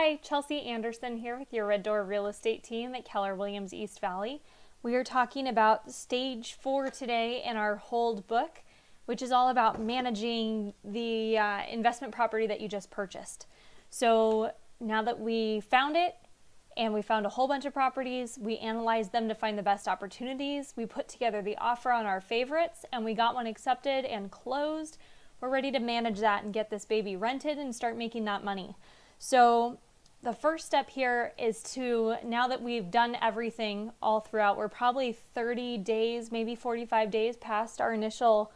Hi, Chelsea Anderson here with your Red Door Real Estate team at Keller Williams East Valley. We are talking about stage 4 today in our hold book, which is all about managing the investment property that you just purchased. So now that we found it and we found a whole bunch of properties, we analyzed them to find the best opportunities. We put together the offer on our favorites and we got one accepted and closed. We're ready to manage that and get this baby rented and start making that money. So the first step here is to, now that we've done everything all throughout, we're probably 30 days, maybe 45 days past our initial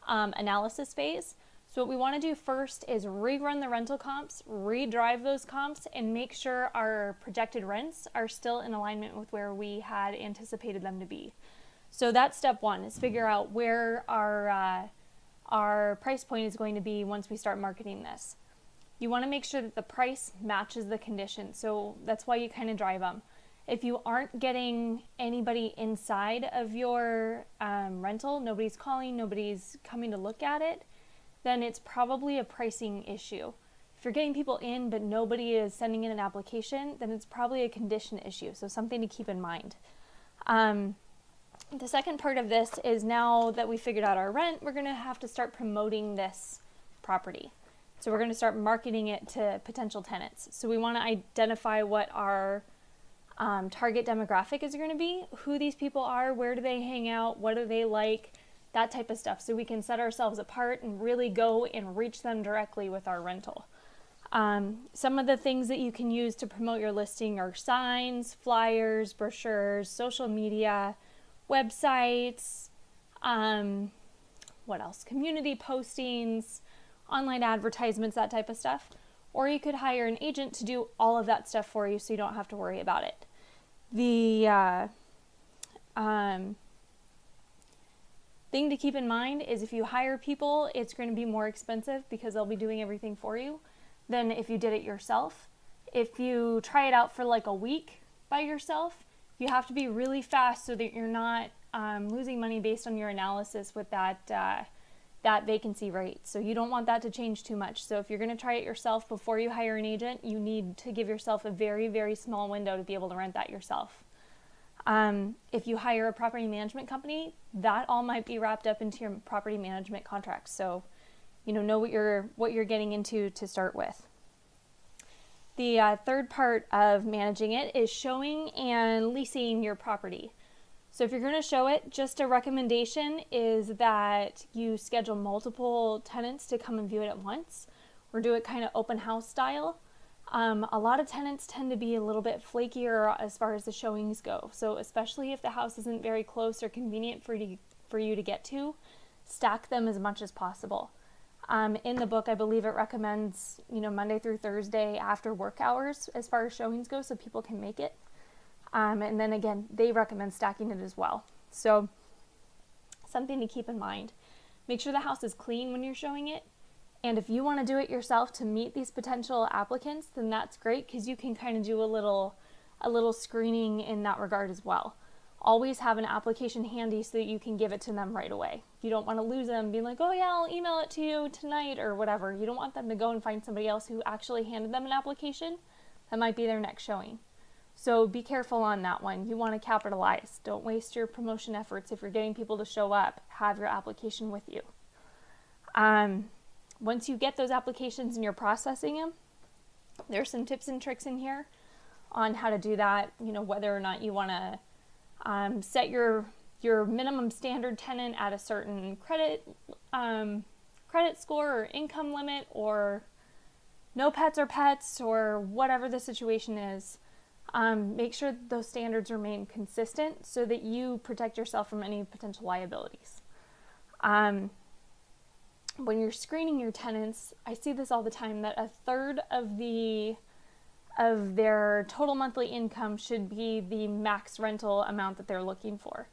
analysis phase. So what we want to do first is rerun the rental comps, redrive those comps, and make sure our projected rents are still in alignment with where we had anticipated them to be. So that's step one, is figure out where our price point is going to be once we start marketing this. You want to make sure that the price matches the condition, so that's why you kind of drive them. If you aren't getting anybody inside of your rental, nobody's calling, nobody's coming to look at it, then it's probably a pricing issue. If you're getting people in but nobody is sending in an application, then it's probably a condition issue, so something to keep in mind. The second part of this is, now that we figured out our rent, we're going to have to start promoting this property. So we're going to start marketing it to potential tenants. So we want to identify what our target demographic is going to be, who these people are, where do they hang out, what do they like, that type of stuff, so we can set ourselves apart and really go and reach them directly with our rental. Some of the things that you can use to promote your listing are signs, flyers, brochures, social media, websites, what else? Community postings, online advertisements, that type of stuff. Or you could hire an agent to do all of that stuff for you so you don't have to worry about it. The thing to keep in mind is, if you hire people, it's going to be more expensive because they'll be doing everything for you than if you did it yourself. If you try it out for like a week by yourself, you have to be really fast so that you're not losing money based on your analysis with that vacancy rate. So you don't want that to change too much. So if you're going to try it yourself before you hire an agent, you need to give yourself a very, very small window to be able to rent that yourself. If you hire a property management company, that all might be wrapped up into your property management contract. So know what you're getting into to start with. The third part of managing it is showing and leasing your property. So if you're going to show it, just a recommendation is that you schedule multiple tenants to come and view it at once, or do it kind of open house style. A lot of tenants tend to be a little bit flakier as far as the showings go. So especially if the house isn't very close or convenient for you to get to, stack them as much as possible. In the book, I believe it recommends, Monday through Thursday after work hours as far as showings go, so people can make it. And then again, they recommend stacking it as well. So something to keep in mind. Make sure the house is clean when you're showing it. And if you want to do it yourself to meet these potential applicants, then that's great, because you can kind of do a little screening in that regard as well. Always have an application handy so that you can give it to them right away. You don't want to lose them being like, oh yeah, I'll email it to you tonight or whatever. You don't want them to go and find somebody else who actually handed them an application. That might be their next showing. So be careful on that one. You want to capitalize. Don't waste your promotion efforts. If you're getting people to show up, have your application with you. Once you get those applications and you're processing them, there's some tips and tricks in here on how to do that. Whether or not you want to set your minimum standard tenant at a certain credit score or income limit, or no pets or pets, or whatever the situation is. Make sure those standards remain consistent so that you protect yourself from any potential liabilities. When you're screening your tenants, I see this all the time, that a third of their total monthly income should be the max rental amount that they're looking for.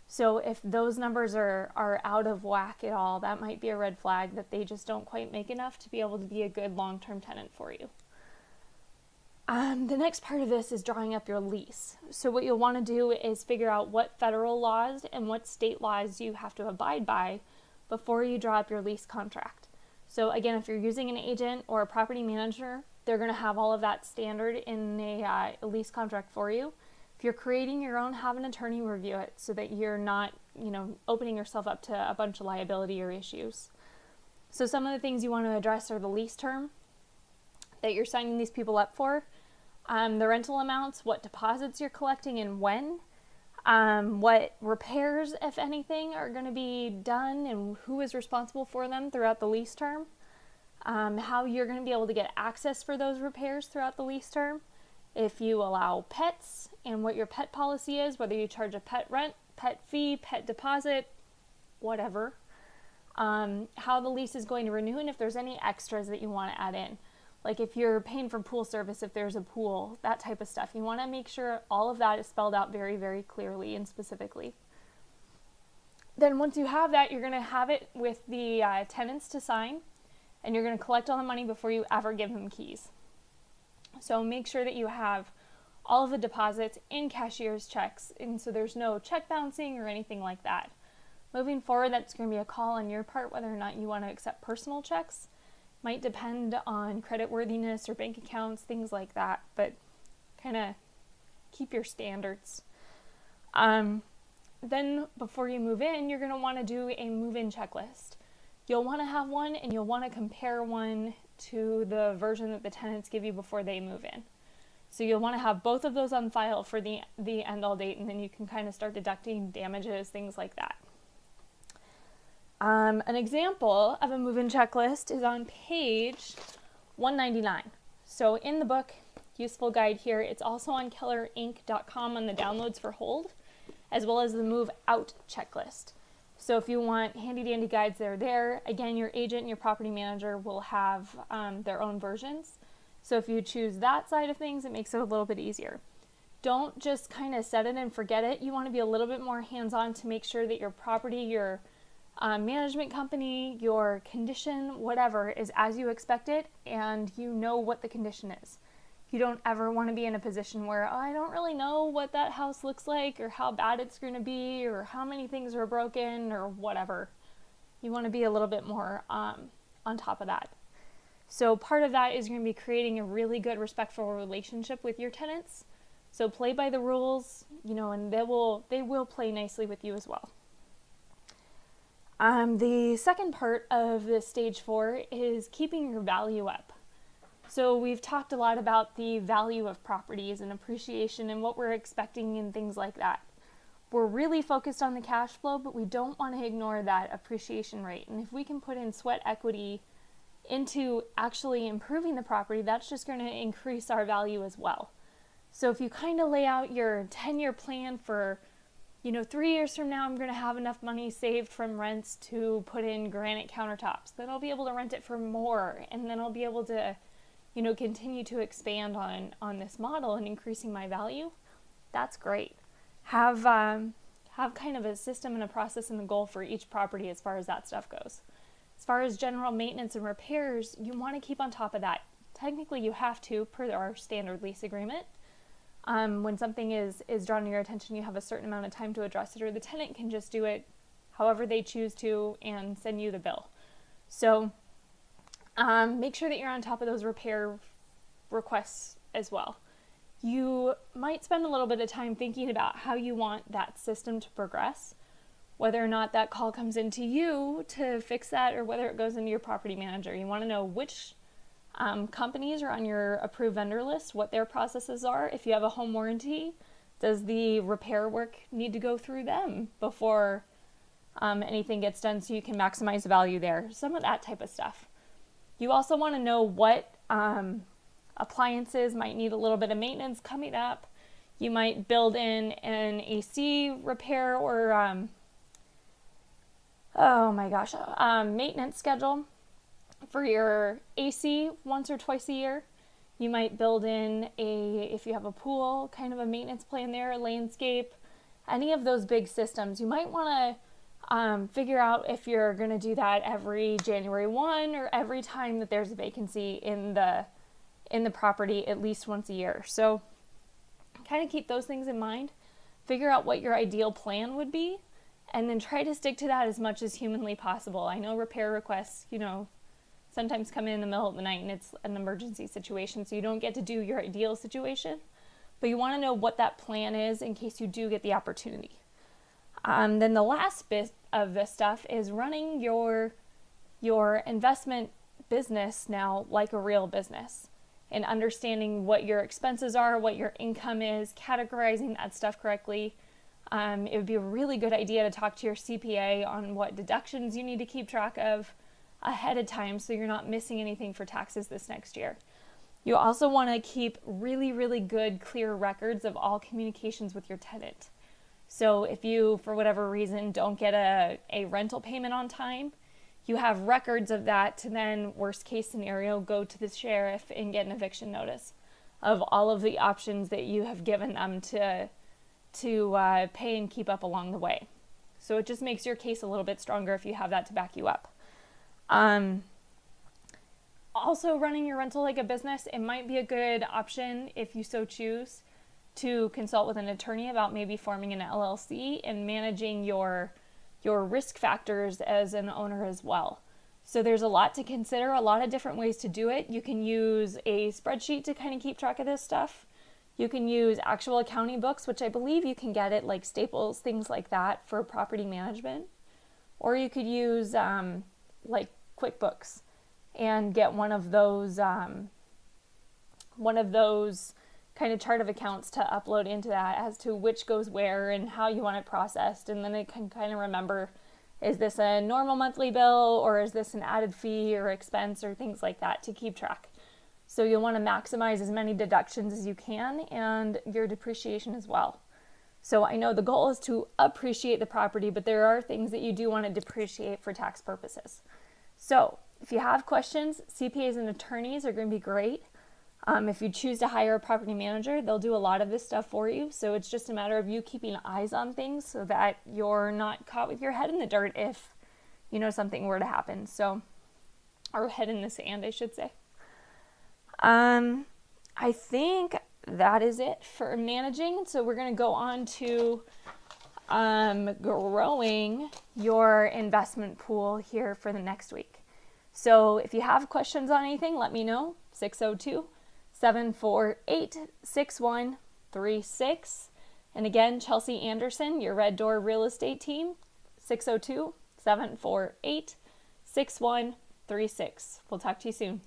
So if those numbers are out of whack at all, that might be a red flag that they just don't quite make enough to be able to be a good long-term tenant for you. The next part of this is drawing up your lease. So what you'll want to do is figure out what federal laws and what state laws you have to abide by before you draw up your lease contract. So again, if you're using an agent or a property manager, they're going to have all of that standard in a lease contract for you. If you're creating your own, have an attorney review it so that you're not, opening yourself up to a bunch of liability or issues. So some of the things you want to address are the lease term that you're signing these people up for, the rental amounts, what deposits you're collecting and when, what repairs, if anything, are going to be done and who is responsible for them throughout the lease term, how you're going to be able to get access for those repairs throughout the lease term, if you allow pets and what your pet policy is, whether you charge a pet rent, pet fee, pet deposit, whatever, how the lease is going to renew, and if there's any extras that you want to add in. Like if you're paying for pool service, if there's a pool, that type of stuff. You want to make sure all of that is spelled out very, very clearly and specifically. Then once you have that, you're going to have it with the tenants to sign, and you're going to collect all the money before you ever give them keys. So make sure that you have all of the deposits in cashier's checks, and so there's no check bouncing or anything like that. Moving forward, that's going to be a call on your part whether or not you want to accept personal checks. Might depend on creditworthiness or bank accounts, things like that, but kind of keep your standards. Then before you move in, you're going to want to do a move-in checklist. You'll want to have one, and you'll want to compare one to the version that the tenants give you before they move in. So you'll want to have both of those on file for the end-all date, and then you can kind of start deducting damages, things like that. An example of a move-in checklist is on page 199. So in the book, useful guide here, it's also on kellerinc.com on the downloads for hold, as well as the move out checklist. So if you want handy dandy guides, they're there. Again, your agent and your property manager will have their own versions. So if you choose that side of things, it makes it a little bit easier. Don't just kind of set it and forget it. You want to be a little bit more hands-on to make sure that your property, your management company, your condition, whatever, is as you expect it, and you know what the condition is. You don't ever want to be in a position where, I don't really know what that house looks like, or how bad it's going to be, or how many things are broken, or whatever. You want to be a little bit more on top of that. So part of that is going to be creating a really good, respectful relationship with your tenants. So play by the rules, and they will play nicely with you as well. The second part of the stage 4 is keeping your value up. So we've talked a lot about the value of properties and appreciation and what we're expecting and things like that. We're really focused on the cash flow, but we don't want to ignore that appreciation rate. And if we can put in sweat equity into actually improving the property, that's just going to increase our value as well. So if you kind of lay out your 10-year plan for 3 years from now, I'm going to have enough money saved from rents to put in granite countertops. Then I'll be able to rent it for more, and then I'll be able to, continue to expand on this model and increasing my value. That's great. Have kind of a system and a process and a goal for each property as far as that stuff goes. As far as general maintenance and repairs, you want to keep on top of that. Technically, you have to, per our standard lease agreement. When something is drawn to your attention, you have a certain amount of time to address it, or the tenant can just do it however they choose to and send you the bill. So make sure that you're on top of those repair requests as well. You might spend a little bit of time thinking about how you want that system to progress, whether or not that call comes into you to fix that or whether it goes into your property manager. You want to know which companies are on your approved vendor list, what their processes are. If you have a home warranty, does the repair work need to go through them before anything gets done so you can maximize the value there? Some of that type of stuff. You also want to know what appliances might need a little bit of maintenance coming up. You might build in an AC repair or maintenance schedule for your AC once or twice a year. You might build in if you have a pool, kind of a maintenance plan there, a landscape, any of those big systems. You might want to figure out if you're going to do that every January 1 or every time that there's a vacancy in the property at least once a year. So kind of keep those things in mind. Figure out what your ideal plan would be, and then try to stick to that as much as humanly possible. I know repair requests, sometimes come in the middle of the night and it's an emergency situation, so you don't get to do your ideal situation. But you want to know what that plan is in case you do get the opportunity. Then the last bit of this stuff is running your investment business now like a real business, and understanding what your expenses are, what your income is, categorizing that stuff correctly. It would be a really good idea to talk to your CPA on what deductions you need to keep track of ahead of time so you're not missing anything for taxes this next year. You also want to keep really, really good, clear records of all communications with your tenant. So if you, for whatever reason, don't get a rental payment on time, you have records of that to then, worst case scenario, go to the sheriff and get an eviction notice of all of the options that you have given them to pay and keep up along the way. So it just makes your case a little bit stronger if you have that to back you up. Also, running your rental like a business, it might be a good option, if you so choose, to consult with an attorney about maybe forming an LLC and managing your risk factors as an owner as well. So there's a lot to consider, a lot of different ways to do it. You can use a spreadsheet to kind of keep track of this stuff. You can use actual accounting books, which I believe you can get at like Staples, things like that, for property management. Or you could use like QuickBooks and get one of those kind of chart of accounts to upload into that as to which goes where and how you want it processed. And then it can kind of remember, is this a normal monthly bill or is this an added fee or expense or things like that, to keep track. So you'll want to maximize as many deductions as you can and your depreciation as well. So I know the goal is to appreciate the property, but there are things that you do want to depreciate for tax purposes. So if you have questions, CPAs and attorneys are going to be great. If you choose to hire a property manager, they'll do a lot of this stuff for you. So it's just a matter of you keeping eyes on things so that you're not caught with your head in the dirt if, something were to happen. So, or head in the sand, I should say. I think that is it for managing. So we're going to go on to growing your investment pool here for the next week. So if you have questions on anything, let me know. 602-748-6136. And again, Chelsea Anderson, your Red Door Real Estate Team, 602-748-6136. We'll talk to you soon.